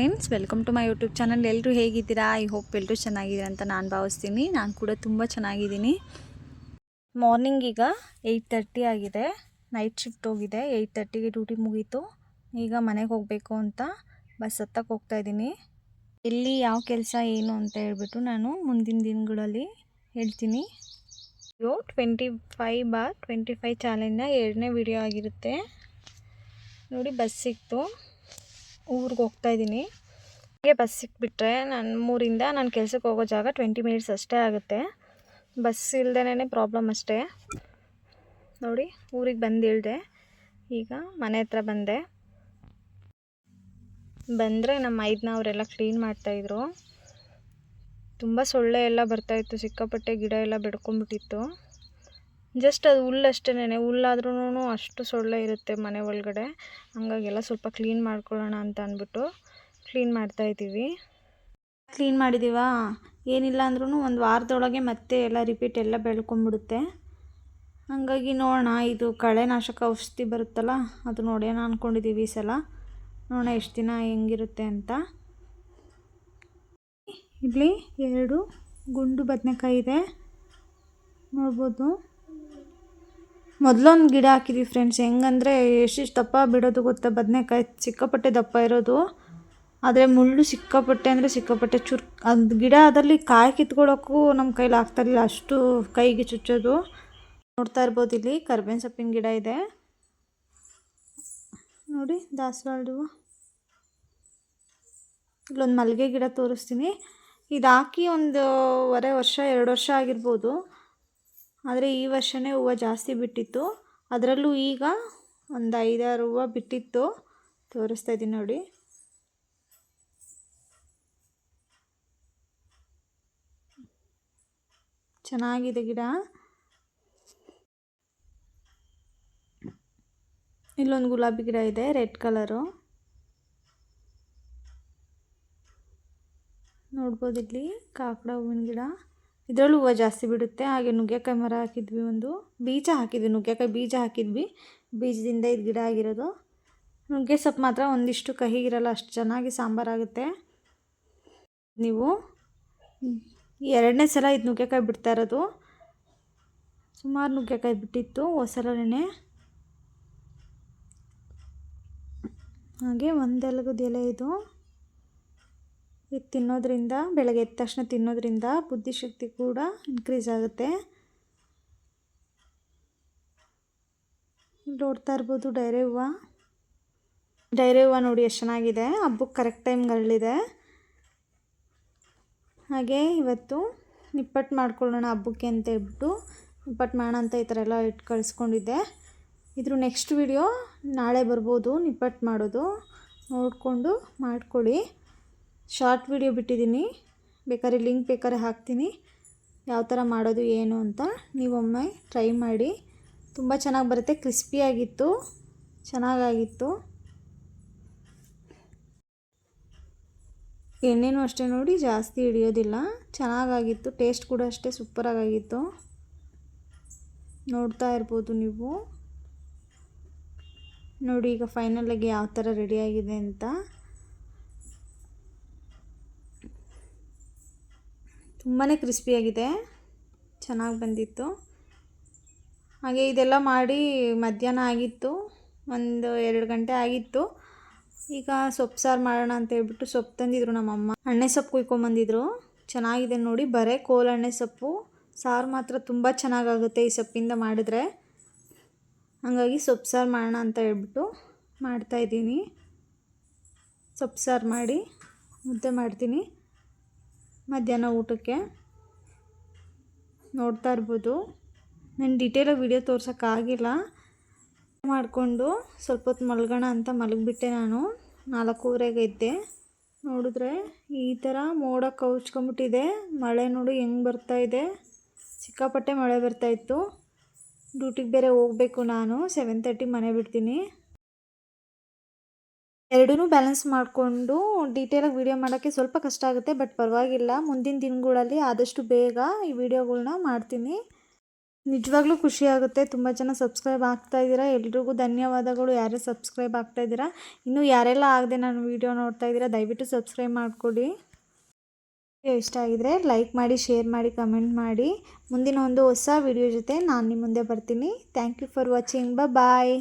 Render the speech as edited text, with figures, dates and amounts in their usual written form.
Friends, welcome to my YouTube channel. ಎಲ್ಲರೂ ಹೇಗಿದ್ದೀರಾ? I hope ಎಲ್ಲರೂ ಚೆನ್ನಾಗಿದ್ದೀರಾ ಅಂತ ನಾನು ಭಾವಿಸ್ತೀನಿ. ನಾನು ಕೂಡ ತುಂಬ ಚೆನ್ನಾಗಿದ್ದೀನಿ. ಮಾರ್ನಿಂಗ್ ಈಗ 8:30 ಆಗಿದೆ. ನೈಟ್ ಶಿಫ್ಟ್ ಹೋಗಿದೆ. 8:30ಗೆ ಡ್ಯೂಟಿ ಮುಗೀತು. ಈಗ ಮನೆಗೆ ಹೋಗಬೇಕು ಅಂತ ಬಸ್ ಹತ್ತಕ್ಕೆ ಹೋಗ್ತಾಯಿದ್ದೀನಿ. ಎಲ್ಲಿ ಯಾವ ಕೆಲಸ ಏನು ಅಂತ ಹೇಳ್ಬಿಟ್ಟು ನಾನು ಮುಂದಿನ ದಿನಗಳಲ್ಲಿ ಹೇಳ್ತೀನಿ. ಇದು 25/25 ಚಾಲೆಂಜ್ನ 2ನೇ ವಿಡಿಯೋ ಆಗಿರುತ್ತೆ. ನೋಡಿ, ಬಸ್ ಸಿಕ್ತು. ಊರಿಗೆ ಹೋಗ್ತಾಯಿದ್ದೀನಿ. ಹಾಗೆ ಬಸ್ ಸಿಕ್ಬಿಟ್ರೆ ನಮ್ಮೂರಿಂದ ನಾನು ಕೆಲಸಕ್ಕೆ ಹೋಗೋ ಜಾಗ 20 ಮಿನಿಟ್ಸ್ ಅಷ್ಟೇ ಆಗುತ್ತೆ. ಬಸ್ ಇಲ್ದೇ ಪ್ರಾಬ್ಲಮ್ ಅಷ್ಟೇ. ನೋಡಿ, ಊರಿಗೆ ಬಂದು ಇಳಿದೆ. ಈಗ ಮನೆ ಹತ್ರ ಬಂದರೆ ನಮ್ಮ ಅವರೆಲ್ಲ ಕ್ಲೀನ್ ಮಾಡ್ತಾಯಿದ್ರು. ತುಂಬ ಸೊಳ್ಳೆ ಎಲ್ಲ ಬರ್ತಾಯಿತ್ತು. ಸಿಕ್ಕಾಪಟ್ಟೆ ಗಿಡ ಎಲ್ಲ ಬೆಡ್ಕೊಂಡ್ಬಿಟ್ಟಿತ್ತು. ಜಸ್ಟ್ ಅದು ಹುಲ್ಲಷ್ಟೇನೆ. ಹುಲ್ಲಾದ್ರೂ ಅಷ್ಟು ಸೊಳ್ಳೆ ಇರುತ್ತೆ ಮನೆ ಒಳಗಡೆ. ಹಂಗಾಗೆಲ್ಲ ಸ್ವಲ್ಪ ಕ್ಲೀನ್ ಮಾಡ್ಕೊಳ್ಳೋಣ ಅಂತ ಅಂದ್ಬಿಟ್ಟು ಕ್ಲೀನ್ ಮಾಡ್ತಾಯಿದ್ದೀವಿ. ಕ್ಲೀನ್ ಮಾಡಿದ್ದೀವಾ, ಏನಿಲ್ಲ ಅಂದ್ರೂ ಒಂದು ವಾರದೊಳಗೆ ಮತ್ತೆ ಎಲ್ಲ ರಿಪೀಟ್ ಎಲ್ಲ ಬೆಳ್ಕೊಂಬಿಡುತ್ತೆ. ಹಾಗಾಗಿ ನೋಡೋಣ, ಇದು ಕಳೆನಾಶಕ ಔಷಧಿ ಬರುತ್ತಲ್ಲ, ಅದು ನೋಡೋಣ ಅಂದ್ಕೊಂಡಿದ್ದೀವಿ ಈ ಸಲ. ನೋಡೋಣ ಎಷ್ಟು ದಿನ ಹೆಂಗಿರುತ್ತೆ ಅಂತ. ಇಲ್ಲಿ 2 ಗುಂಡು ಬದನೆಕಾಯಿ ಇದೆ, ನೋಡ್ಬೋದು. ಮೊದಲೊಂದು ಗಿಡ ಹಾಕಿದ್ವಿ ಫ್ರೆಂಡ್ಸ್. ಹೆಂಗಂದರೆ ಎಷ್ಟಿಷ್ಟು ದಪ್ಪ ಬಿಡೋದು ಗೊತ್ತಾ ಬದನೆಕಾಯಿ, ಸಿಕ್ಕಾಪಟ್ಟೆ ದಪ್ಪ ಇರೋದು. ಆದರೆ ಮುಳ್ಳು ಸಿಕ್ಕಾಪಟ್ಟೆ ಅಂದರೆ ಸಿಕ್ಕಾಪಟ್ಟೆ ಅದು ಗಿಡ ಅದರಲ್ಲಿ ಕಾಯಿ ಕಿತ್ಕೊಳ್ಳೋಕ್ಕೂ ನಮ್ಮ ಕೈಲಿ ಆಗ್ತಾಯಿರಲಿಲ್ಲ, ಅಷ್ಟು ಕೈಗೆ ಚುಚ್ಚೋದು. ನೋಡ್ತಾ ಇರ್ಬೋದು, ಇಲ್ಲಿ ಕರ್ಬೇವಿನ ಸೊಪ್ಪಿನ ಗಿಡ ಇದೆ ನೋಡಿ, ದಾಸವಾಳದ ಹೂವು. ಇಲ್ಲೊಂದು ಮಲ್ಲಿಗೆ ಗಿಡ ತೋರಿಸ್ತೀನಿ. ಇದು ಹಾಕಿ 1.5 ವರ್ಷ 2 ವರ್ಷ ಆಗಿರ್ಬೋದು. ಆದರೆ ಈ ವರ್ಷವೇ ಹೂವು ಜಾಸ್ತಿ ಬಿಟ್ಟಿತ್ತು. ಅದರಲ್ಲೂ ಈಗ ಒಂದು 5-6 ಹೂವು ಬಿಟ್ಟಿತ್ತು. ತೋರಿಸ್ತಾ ಇದ್ದೀನಿ ನೋಡಿ. ಚೆನ್ನಾಗಿದೆ ಗಿಡ. ಇಲ್ಲೊಂದು ಗುಲಾಬಿ ಗಿಡ ಇದೆ, ರೆಡ್ ಕಲರು. ನೋಡ್ಬೋದು, ಇಲ್ಲಿ ಕಾಕಡ ಹೂವಿನ ಗಿಡ. ಇದರಲ್ಲೂ ಹೂವು ಜಾಸ್ತಿ ಬಿಡುತ್ತೆ. ಹಾಗೆ ನುಗ್ಗೆಕಾಯಿ ಮರ ಹಾಕಿದ್ವಿ, ಒಂದು ಬೀಜ ಹಾಕಿದ್ವಿ, ನುಗ್ಗೆಕಾಯಿ ಬೀಜ ಹಾಕಿದ್ವಿ. ಬೀಜದಿಂದ ಇದು ಗಿಡ ಆಗಿರೋದು. ನುಗ್ಗೆ ಸೊಪ್ಪು ಮಾತ್ರ ಒಂದಿಷ್ಟು ಕಹಿಗಿರಲ್ಲ, ಅಷ್ಟು ಚೆನ್ನಾಗಿ ಸಾಂಬಾರಾಗುತ್ತೆ. ನೀವು 2ನೇ ಸಲ ಇದು ನುಗ್ಗೆಕಾಯಿ ಬಿಡ್ತಾ ಇರೋದು. ಸುಮಾರು ನುಗ್ಗೆಕಾಯಿ ಬಿಟ್ಟಿತ್ತು ಹೊಸಲನೇ. ಹಾಗೆ ಒಂದೆಲಗದ ಎಲೆ ಇದು ತಿನ್ನೋದ್ರಿಂದ, ಬೆಳಗ್ಗೆ ಎದ್ದ ತಕ್ಷಣ ತಿನ್ನೋದ್ರಿಂದ ಬುದ್ಧಿಶಕ್ತಿ ಕೂಡ ಇನ್ಕ್ರೀಸ್ ಆಗುತ್ತೆ. ನೋಡ್ತಾ ಇರ್ಬೋದು ಡೈರೆ ಹೂವು. ಡೈರೆ ಹೂವು ನೋಡಿ ಎಷ್ಟು ಚೆನ್ನಾಗಿದೆ. ಹಬ್ಬಕ್ಕೆ ಕರೆಕ್ಟ್ ಟೈಮ್ಗೆ ಅರಳಿದೆ. ಹಾಗೆ ಇವತ್ತು ನಿಪ್ಪಟ್ಟು ಮಾಡ್ಕೊಳ್ಳೋಣ ಹಬ್ಬಕ್ಕೆ ಅಂತ ಹೇಳ್ಬಿಟ್ಟು ನಿಪ್ಪಟ್ಟು ಮಾಡೋಣ ಅಂತ ಈ ಥರ ಎಲ್ಲ ಇಟ್ಟು ಕಳಿಸ್ಕೊಂಡಿದ್ದೆ. ಇದ್ರ ನೆಕ್ಸ್ಟ್ ವಿಡಿಯೋ ನಾಳೆ ಬರ್ಬೋದು. ನಿಪ್ಪಟ್ಟು ಮಾಡೋದು ನೋಡಿಕೊಂಡು ಮಾಡ್ಕೊಳ್ಳಿ. ಶಾರ್ಟ್ ವಿಡಿಯೋ ಬಿಟ್ಟಿದ್ದೀನಿ, ಬೇಕಾದ್ರೆ ಲಿಂಕ್ ಬೇಕಾದ್ರೆ ಹಾಕ್ತೀನಿ, ಯಾವ ಥರ ಮಾಡೋದು ಏನು ಅಂತ. ನೀವೊಮ್ಮೆ ಟ್ರೈ ಮಾಡಿ. ತುಂಬ ಚೆನ್ನಾಗಿ ಬರುತ್ತೆ. ಕ್ರಿಸ್ಪಿಯಾಗಿತ್ತು, ಚೆನ್ನಾಗಾಗಿತ್ತು. ಎಣ್ಣೆನೂ ಅಷ್ಟೇ ನೋಡಿ, ಜಾಸ್ತಿ ಹಿಡಿಯೋದಿಲ್ಲ. ಚೆನ್ನಾಗಾಗಿತ್ತು. ಟೇಸ್ಟ್ ಕೂಡ ಅಷ್ಟೇ ಸೂಪರಾಗಿತ್ತು. ನೋಡ್ತಾ ಇರ್ಬೋದು ನೀವು. ನೋಡಿ ಈಗ ಫೈನಲಾಗಿ ಯಾವ ಥರ ರೆಡಿಯಾಗಿದೆ ಅಂತ. ತುಂಬಾ ಕ್ರಿಸ್ಪಿಯಾಗಿದೆ, ಚೆನ್ನಾಗಿ ಬಂದಿತ್ತು. ಹಾಗೆ ಇದೆಲ್ಲ ಮಾಡಿ ಮಧ್ಯಾಹ್ನ ಆಗಿತ್ತು, 1-2 ಗಂಟೆ ಆಗಿತ್ತು. ಈಗ ಸೊಪ್ಪು ಸಾರು ಮಾಡೋಣ ಅಂತ ಹೇಳ್ಬಿಟ್ಟು ಸೊಪ್ಪು ತಂದಿದ್ರು ನಮ್ಮಮ್ಮ. ಎಣ್ಣೆ ಸೊಪ್ಪು ಕುಯ್ಕೊಂಬಂದಿದ್ರು. ಚೆನ್ನಾಗಿದೆ ನೋಡಿ, ಬರೀ ಕೋಲೆಣ್ಣೆ ಸೊಪ್ಪು. ಸಾರು ಮಾತ್ರ ತುಂಬ ಚೆನ್ನಾಗಾಗುತ್ತೆ ಈ ಸೊಪ್ಪಿಂದ ಮಾಡಿದ್ರೆ. ಹಾಗಾಗಿ ಸೊಪ್ಪು ಸಾರು ಮಾಡೋಣ ಅಂತ ಹೇಳ್ಬಿಟ್ಟು ಮಾಡ್ತಾಯಿದ್ದೀನಿ. ಸೊಪ್ಪು ಸಾರು ಮಾಡಿ ಮುದ್ದೆ ಮಾಡ್ತೀನಿ ಮಧ್ಯಾಹ್ನ ಊಟಕ್ಕೆ. ನೋಡ್ತಾ ಇರ್ಬೋದು. ನಾನು ಡೀಟೇಲಾಗಿ ವಿಡಿಯೋ ತೋರ್ಸೋಕ್ಕಾಗಿಲ್ಲ. ಮಾಡಿಕೊಂಡು ಸ್ವಲ್ಪ ಹೊತ್ತು ಮಲಗೋಣ ಅಂತ ಮಲಗಿಬಿಟ್ಟೆ. ನಾನು 4:15ಗೆ ಎದ್ದೆ. ನೋಡಿದ್ರೆ ಈ ಥರ ಮೋಡ ಕವಿಚ್ಕೊಂಬಿಟ್ಟಿದೆ. ಮಳೆ ನೋಡಿ ಹೆಂಗೆ ಬರ್ತಾಯಿದೆ, ಸಿಕ್ಕಾಪಟ್ಟೆ ಮಳೆ ಬರ್ತಾಯಿತ್ತು. ಡ್ಯೂಟಿಗೆ ಬೇರೆ ಹೋಗಬೇಕು ನಾನು. 7:30 ಮನೆ ಬಿಡ್ತೀನಿ. ಎರಡೂ ಬ್ಯಾಲೆನ್ಸ್ ಮಾಡಿಕೊಂಡು ಡೀಟೇಲಾಗಿ ವಿಡಿಯೋ ಮಾಡೋಕ್ಕೆ ಸ್ವಲ್ಪ ಕಷ್ಟ ಆಗುತ್ತೆ. ಬಟ್ ಪರವಾಗಿಲ್ಲ, ಮುಂದಿನ ದಿನಗಳಲ್ಲಿ ಆದಷ್ಟು ಬೇಗ ಈ ವಿಡಿಯೋಗಳ್ನ ಮಾಡ್ತೀನಿ. ನಿಜವಾಗ್ಲೂ ಖುಷಿ ಆಗುತ್ತೆ. ತುಂಬ ಜನ ಸಬ್ಸ್ಕ್ರೈಬ್ ಆಗ್ತಾ ಇದ್ದೀರಾ, ಎಲ್ರಿಗೂ ಧನ್ಯವಾದಗಳು. ಯಾರೇ ಸಬ್ಸ್ಕ್ರೈಬ್ ಆಗ್ತಾ ಇದ್ದೀರಾ, ಇನ್ನೂ ಯಾರೆಲ್ಲ ಆಗದೆ ನಾನು ವೀಡಿಯೋ ನೋಡ್ತಾ ಇದ್ದೀರಾ ದಯವಿಟ್ಟು ಸಬ್ಸ್ಕ್ರೈಬ್ ಮಾಡಿಕೊಡಿ. ಇಷ್ಟ ಆಗಿದ್ರೆ ಲೈಕ್ ಮಾಡಿ, ಶೇರ್ ಮಾಡಿ, ಕಮೆಂಟ್ ಮಾಡಿ. ಮುಂದಿನ ಒಂದು ಹೊಸ ವಿಡಿಯೋ ಜೊತೆ ನಾನು ನಿಮ್ಮ ಮುಂದೆ ಬರ್ತೀನಿ. Thank you for watching. Bye.